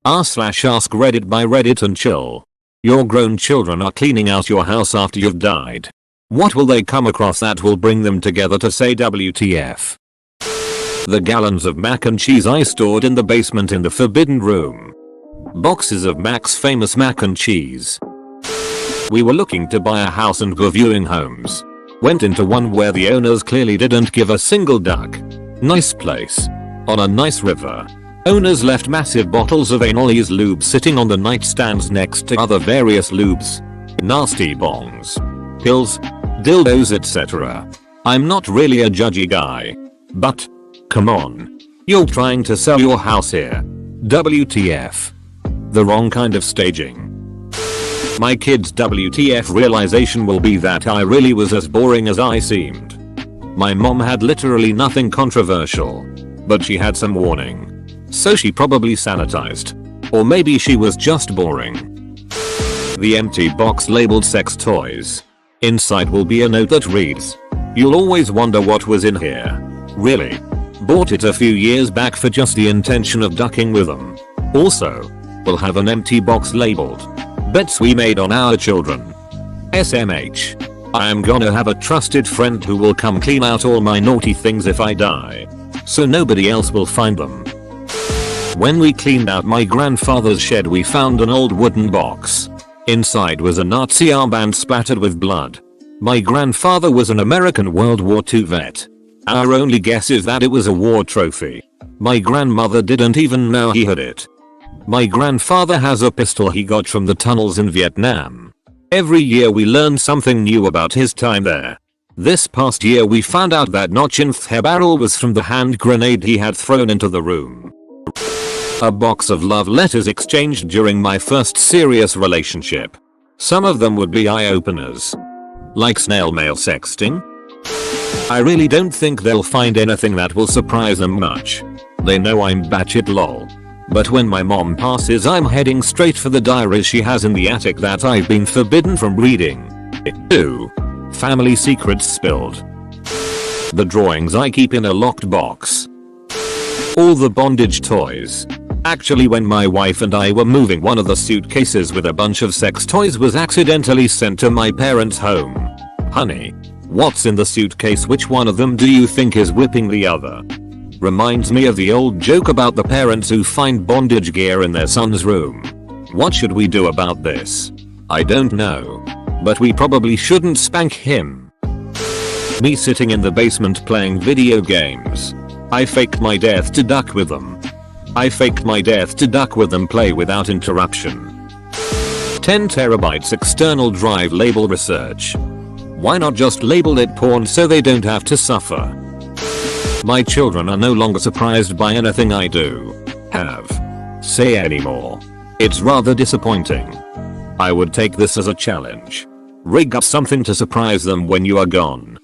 r/Askreddit by Reddit and chill. Your grown children are cleaning out your house after you've died. What will they come across that will bring them together to say WTF? The gallons of mac and cheese I stored in the basement in the forbidden room. Boxes of Mac's famous mac and cheese. We were looking to buy a house and were viewing homes. Went into one where the owners clearly didn't give a single duck. Nice place. On a nice river. Owners left massive bottles of Anolli's lube sitting on the nightstands next to other various lubes. Nasty bongs. Pills. Dildos etc. I'm not really a judgy guy. But, come on. You're trying to sell your house here. WTF. The wrong kind of staging. My kid's WTF realization will be that I really was as boring as I seemed. My mom had literally nothing controversial. But she had some warning. So she probably sanitized. Or maybe she was just boring. The empty box labeled sex toys. Inside will be a note that reads, "You'll always wonder what was in here." Really? Bought it a few years back for just the intention of ducking with them. Also, we'll have an empty box labeled, "Bets we made on our children." SMH. I am gonna have a trusted friend who will come clean out all my naughty things if I die. So nobody else will find them. When we cleaned out my grandfather's shed we found an old wooden box. Inside was a Nazi armband splattered with blood. My grandfather was an American World War II vet. Our only guess is that it was a war trophy. My grandmother didn't even know he had it. My grandfather has a pistol he got from the tunnels in Vietnam. Every year we learn something new about his time there. This past year we found out that notch in the barrel was from the hand grenade he had thrown into the room. A box of love letters exchanged during my first serious relationship. Some of them would be eye-openers. Like snail mail sexting? I really don't think they'll find anything that will surprise them much. They know I'm batshit lol. But when my mom passes I'm heading straight for the diaries she has in the attic that I've been forbidden from reading. Ew. Family secrets spilled. The drawings I keep in a locked box. All the bondage toys. Actually when my wife and I were moving, one of the suitcases with a bunch of sex toys was accidentally sent to my parents' home. Honey, what's in the suitcase? Which one of them do you think is whipping the other? Reminds me of the old joke about the parents who find bondage gear in their son's room. What should we do about this? I don't know. But we probably shouldn't spank him. Me sitting in the basement playing video games. I faked my death to duck with them. I faked my death to duck with them, play without interruption. 10 terabytes external drive label research. Why not just label it porn so they don't have to suffer? My children are no longer surprised by anything I do. Say anymore. It's rather disappointing. I would take this as a challenge. Rig up something to surprise them when you are gone.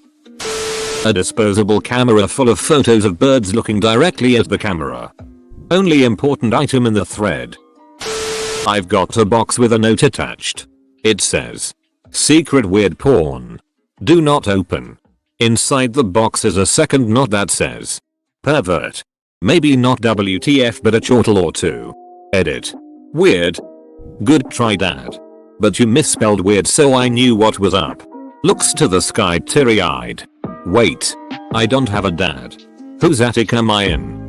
A disposable camera full of photos of birds looking directly at the camera. Only important item in the thread. I've got a box with a note attached. It says, "Secret weird porn. Do not open." Inside the box is a second note that says, "Pervert." Maybe not WTF but a chortle or two. Edit. Weird. Good try dad. But you misspelled weird so I knew what was up. Looks to the sky teary-eyed. Wait. I don't have a dad. Whose attic am I in?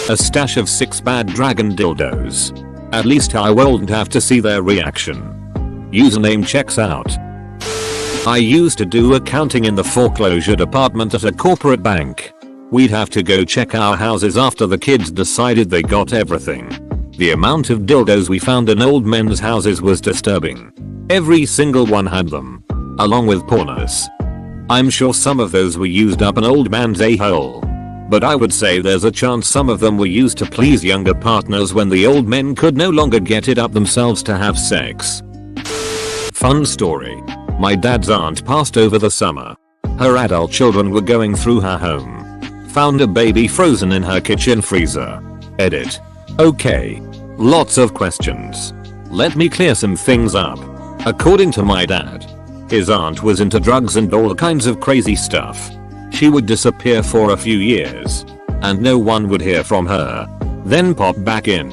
A stash of 6 bad dragon dildos. At least I won't have to see their reaction. Username checks out. I used to do accounting in the foreclosure department at a corporate bank. We'd have to go check our houses after the kids decided they got everything. The amount of dildos we found in old men's houses was disturbing. Every single one had them. Along with pornos. I'm sure some of those were used up an old man's a-hole. But I would say there's a chance some of them were used to please younger partners when the old men could no longer get it up themselves to have sex. Fun story. My dad's aunt passed over the summer. Her adult children were going through her home. Found a baby frozen in her kitchen freezer. Edit. Okay. Lots of questions. Let me clear some things up. According to my dad, his aunt was into drugs and all kinds of crazy stuff. She would disappear for a few years, and no one would hear from her. Then pop back in.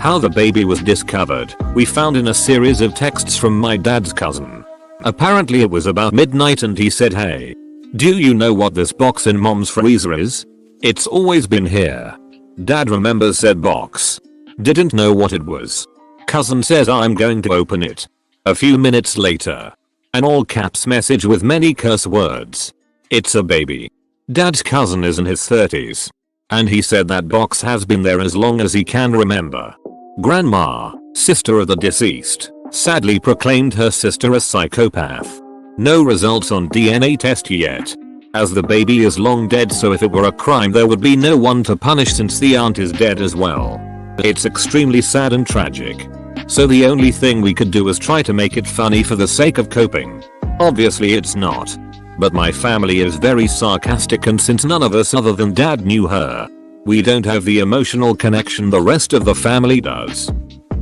How the baby was discovered, we found in a series of texts from my dad's cousin. Apparently it was about midnight and he said, "Hey, do you know what this box in mom's freezer is? It's always been here." Dad remembers said box. Didn't know what it was. Cousin says, "I'm going to open it." A few minutes later, an all caps message with many curse words. It's a baby. Dad's cousin is in his 30s. And he said that box has been there as long as he can remember. Grandma, sister of the deceased, sadly proclaimed her sister a psychopath. No results on DNA test yet. As the baby is long dead, so if it were a crime there would be no one to punish since the aunt is dead as well. It's extremely sad and tragic. So the only thing we could do is try to make it funny for the sake of coping. Obviously it's not. But my family is very sarcastic, and since none of us other than dad knew her, we don't have the emotional connection the rest of the family does.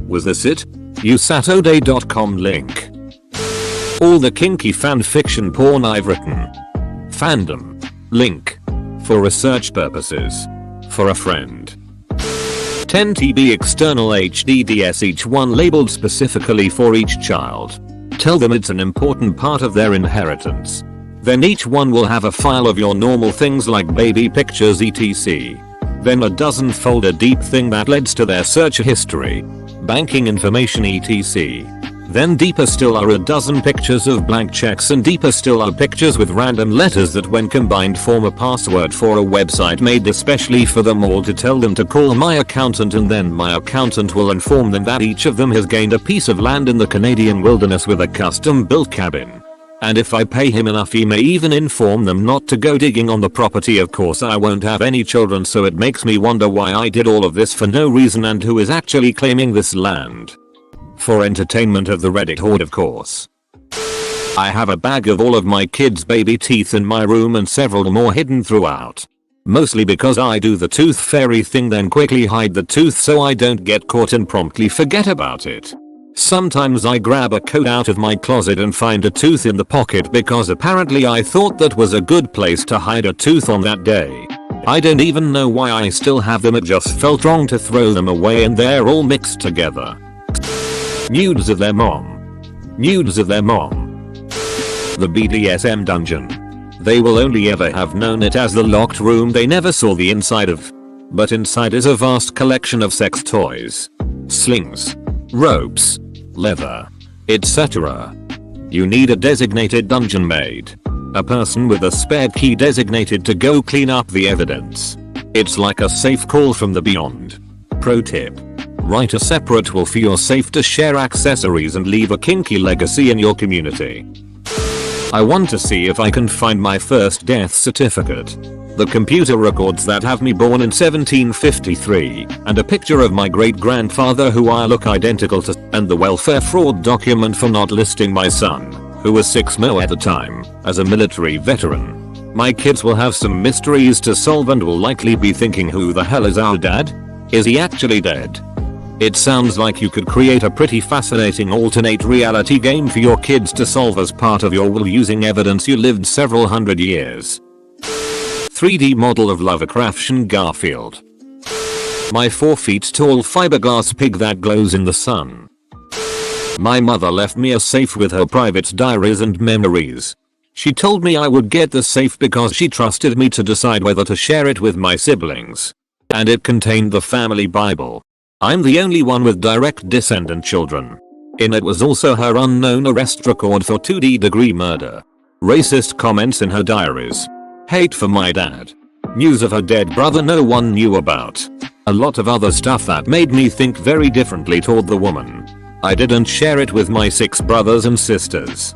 Was this it? Usaturday.com link. All the kinky fanfiction porn I've written. Fandom. Link. For research purposes. For a friend. 10 TB external HDDS, each one labeled specifically for each child. Tell them it's an important part of their inheritance. Then each one will have a file of your normal things like baby pictures etc. Then a dozen folder deep thing that leads to their search history, banking information etc. Then deeper still are a dozen pictures of blank checks, and deeper still are pictures with random letters that when combined form a password for a website made especially for them all to tell them to call my accountant, and then my accountant will inform them that each of them has gained a piece of land in the Canadian wilderness with a custom built cabin. And if I pay him enough he may even inform them not to go digging on the property. Of course I won't have any children, so it makes me wonder why I did all of this for no reason and who is actually claiming this land. For entertainment of the Reddit horde, of course. I have a bag of all of my kids' baby teeth in my room and several more hidden throughout. Mostly because I do the tooth fairy thing, then quickly hide the tooth so I don't get caught and promptly forget about it. Sometimes I grab a coat out of my closet and find a tooth in the pocket because apparently I thought that was a good place to hide a tooth on that day. I don't even know why I still have them, it just felt wrong to throw them away and they're all mixed together. Nudes of their mom. Nudes of their mom. The BDSM dungeon. They will only ever have known it as the locked room they never saw the inside of. But inside is a vast collection of sex toys. Slings. Ropes. Leather. etc. You need a designated dungeon maid. A person with a spare key designated to go clean up the evidence. It's like a safe call from the beyond. Pro tip. Write a separate will for your safe to share accessories and leave a kinky legacy in your community. I want to see if I can find my first death certificate. The computer records that have me born in 1753, and a picture of my great-grandfather who I look identical to, and the welfare fraud document for not listing my son, who was 6mo at the time, as a military veteran. My kids will have some mysteries to solve and will likely be thinking, who the hell is our dad? Is he actually dead? It sounds like you could create a pretty fascinating alternate reality game for your kids to solve as part of your will using evidence you lived several hundred years. 3D model of Lovecraftian Garfield. My 4 feet tall fiberglass pig that glows in the sun. My mother left me a safe with her private diaries and memories. She told me I would get the safe because she trusted me to decide whether to share it with my siblings. And it contained the family Bible. I'm the only one with direct descendant children. In it was also her unknown arrest record for 2D degree murder. Racist comments in her diaries. Hate for my dad. News of her dead brother no one knew about. A lot of other stuff that made me think very differently toward the woman. I didn't share it with my 6 brothers and sisters.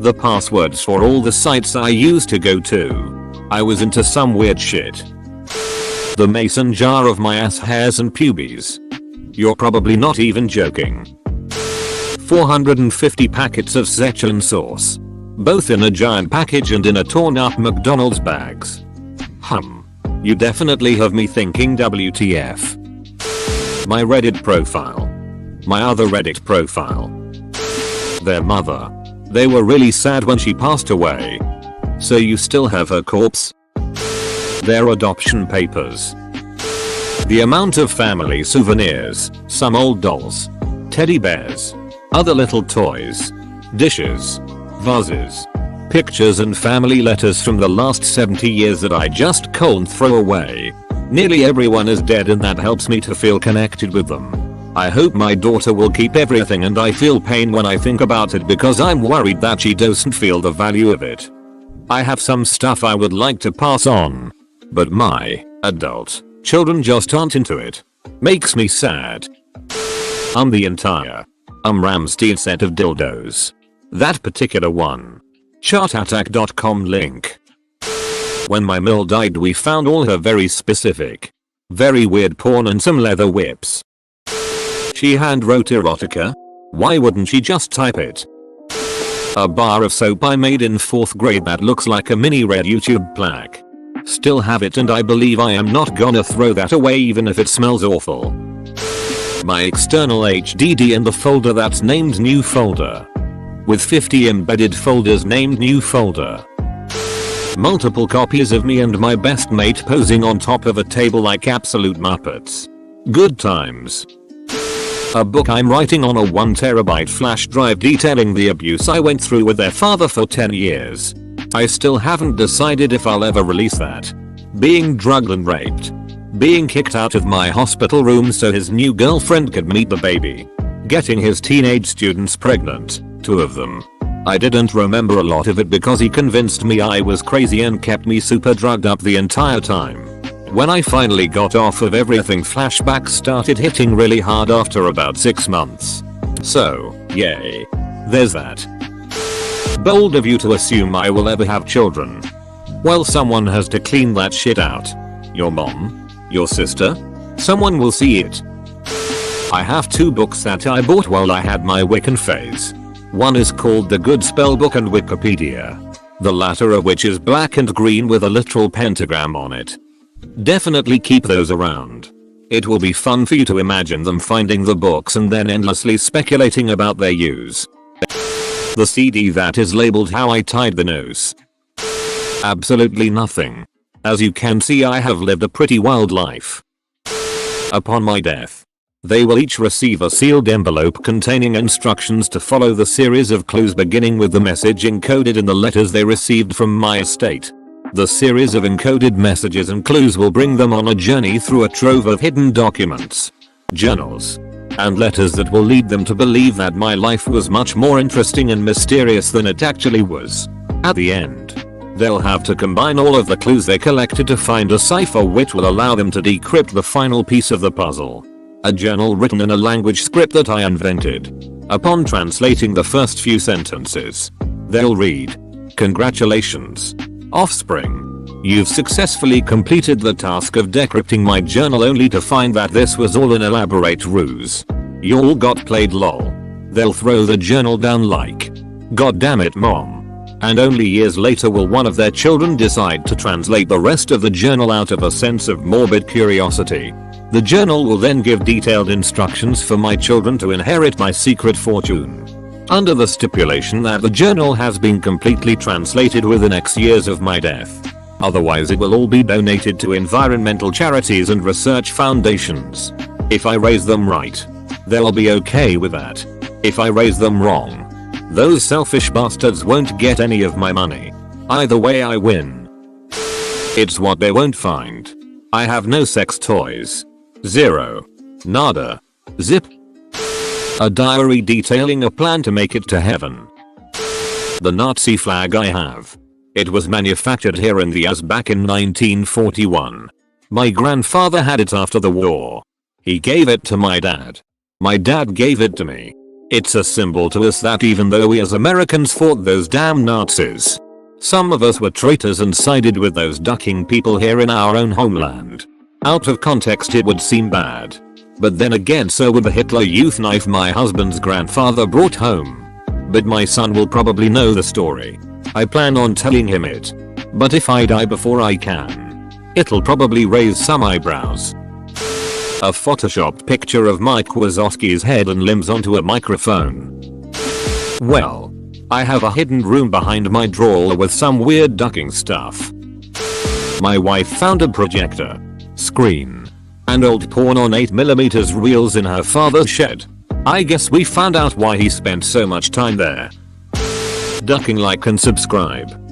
The passwords for all the sites I used to go to. I was into some weird shit. The mason jar of my ass hairs and pubes. You're probably not even joking. 450 packets of Szechuan sauce. Both in a giant package and in a torn up McDonald's bags. You definitely have me thinking WTF. My Reddit profile. My other Reddit profile. Their mother. They were really sad when she passed away. So you still have her corpse? Their adoption papers. The amount of family souvenirs, some old dolls, teddy bears, other little toys, dishes, vases, pictures and family letters from the last 70 years that I just can't throw away. Nearly everyone is dead and that helps me to feel connected with them. I hope my daughter will keep everything and I feel pain when I think about it because I'm worried that she doesn't feel the value of it. I have some stuff I would like to pass on, but my adult children just aren't into it. Makes me sad. The entire Ramstein set of dildos. That particular one. Chartattack.com link. When my mill died we found all her very specific, very weird porn and some leather whips. She handwrote erotica? Why wouldn't she just type it? A bar of soap I made in 4th grade that looks like a mini red YouTube plaque. Still have it and I believe I am not gonna throw that away even if it smells awful. My external HDD in the folder that's named new folder. With 50 embedded folders named new folder. Multiple copies of me and my best mate posing on top of a table like absolute muppets. Good times. A book I'm writing on a 1TB flash drive detailing the abuse I went through with their father for 10 years. I still haven't decided if I'll ever release that. Being drugged and raped. Being kicked out of my hospital room so his new girlfriend could meet the baby. Getting his teenage students pregnant, 2 of them. I didn't remember a lot of it because he convinced me I was crazy and kept me super drugged up the entire time. When I finally got off of everything, flashbacks started hitting really hard after about 6 months. So, yay. There's that. Bold of you to assume I will ever have children. Well, someone has to clean that shit out. Your mom? Your sister? Someone will see it. I have 2 books that I bought while I had my Wiccan phase. One is called The Good Spell Book and Wikipedia. The latter of which is black and green with a literal pentagram on it. Definitely keep those around. It will be fun for you to imagine them finding the books and then endlessly speculating about their use. The CD that is labeled How I Tied the Noose. Absolutely nothing. As you can see, I have lived a pretty wild life. Upon my death, they will each receive a sealed envelope containing instructions to follow the series of clues beginning with the message encoded in the letters they received from my estate. The series of encoded messages and clues will bring them on a journey through a trove of hidden documents, journals, and letters that will lead them to believe that my life was much more interesting and mysterious than it actually was. At the end, they'll have to combine all of the clues they collected to find a cipher which will allow them to decrypt the final piece of the puzzle. A journal written in a language script that I invented. Upon translating the first few sentences, they'll read, "Congratulations, offspring. You've successfully completed the task of decrypting my journal," only to find that this was all an elaborate ruse. You all got played, lol. They'll throw the journal down like, "God damn it, mom." And only years later will one of their children decide to translate the rest of the journal out of a sense of morbid curiosity. The journal will then give detailed instructions for my children to inherit my secret fortune. Under the stipulation that the journal has been completely translated within X years of my death. Otherwise it will all be donated to environmental charities and research foundations. If I raise them right, they'll be okay with that. If I raise them wrong, those selfish bastards won't get any of my money. Either way I win. It's what they won't find. I have no sex toys. Zero. Nada. Zip. A diary detailing a plan to make it to heaven. The Nazi flag I have. It was manufactured here in the US back in 1941. My grandfather had it after the war. He gave it to my dad. My dad gave it to me. It's a symbol to us that even though we as Americans fought those damn Nazis, some of us were traitors and sided with those ducking people here in our own homeland. Out of context it would seem bad. But then again, so would the Hitler Youth knife my husband's grandfather brought home. But my son will probably know the story. I plan on telling him it. But if I die before I can, it'll probably raise some eyebrows. A photoshopped picture of Mike Wazowski's head and limbs onto a microphone. Well, I have a hidden room behind my drawer with some weird ducking stuff. My wife found a projector, screen, and old porn on 8mm reels in her father's shed. I guess we found out why he spent so much time there. Ducking like and subscribe.